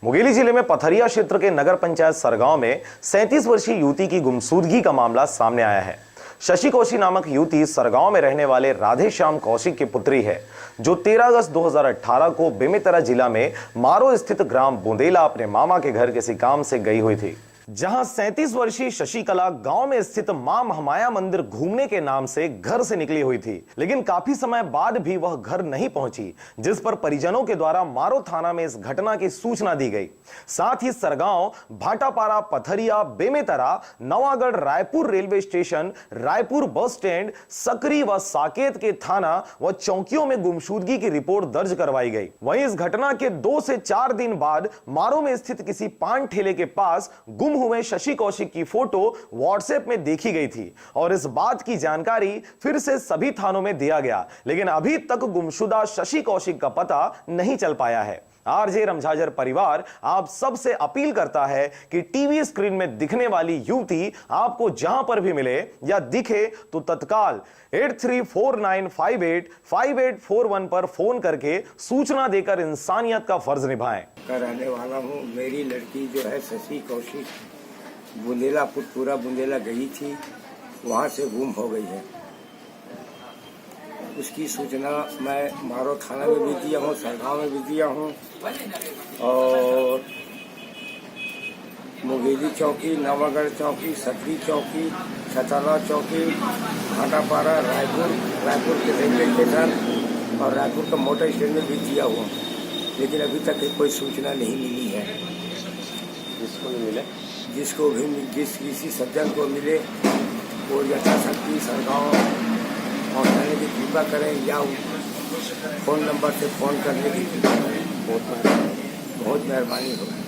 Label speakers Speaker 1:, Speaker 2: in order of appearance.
Speaker 1: मुंगेली जिले में पथरिया क्षेत्र के नगर पंचायत सरगांव में 37 वर्षीय युवती की गुमशुदगी का मामला सामने आया है। शशि कौशिक नामक युवती सरगांव में रहने वाले राधेश्याम कौशिक की पुत्री है, जो 13 अगस्त 2018 को बेमेतरा जिला में मारो स्थित ग्राम बुंदेला अपने मामा के घर किसी काम से गई हुई थी, जहां 37 वर्षीय शशिकला गांव में स्थित मां महामाया मंदिर घूमने के नाम से घर से निकली हुई थी, लेकिन काफी समय बाद भी वह घर नहीं पहुंची, जिस पर परिजनों के द्वारा मारो थाना में इस घटना की सूचना दी गई। साथ ही Sargaon, Bhatapara, Pathariya, Bemetara, Nawagarh, Raipur railway station, Raipur bus stand, सकरी व साकेत के थाना व चौकियों में गुमशुदगी की रिपोर्ट दर्ज करवाई गई। वहीं इस घटना के 2 से 4 दिन बाद मारो में स्थित किसी पान ठेले के पास गुम हुए शशि कौशिक की फोटो व्हाट्सएप में देखी गई थी और इस बात की जानकारी फिर से सभी थानों में दिया गया, लेकिन अभी तक गुमशुदा शशि कौशिक का पता नहीं चल पाया है। आरजे रमझाजर परिवार आप सबसे अपील करता है कि टीवी स्क्रीन में दिखने वाली युवती आपको जहां पर भी मिले या दिखे तो तत्काल 8349585841 पर फोन करके सूचना देकर इंसानियत का फर्ज निभाएं।
Speaker 2: रहने वाला हूँ। मेरी लड़की जो है शशि कौशिक बुंदेला, पुटपुरा बुंदेला गई थी, वहाँ से गुम हो गई है। उसकी सूचना मैं मारो थाना में भी दिया हूँ, सरगांव में भी दिया हूँ और मुंगेली चौकी, नवागढ़ चौकी, सकरी चौकी, छतरा चौकी, भाटापारा, रायपुर के रेलवे स्टेशन और रायपुर का मोटर स्टैंड में भी दिया हुआ, लेकिन अभी तक कोई सूचना नहीं मिली है।
Speaker 1: जिसको भी मिले,
Speaker 2: जिसको भी किसी सज्जन को मिले वो यथाशक्ति सरगांव पहुँचाने की कृपा करें या फोन नंबर से फोन करने की कृपा करें। बहुत मेहरबानी होगी।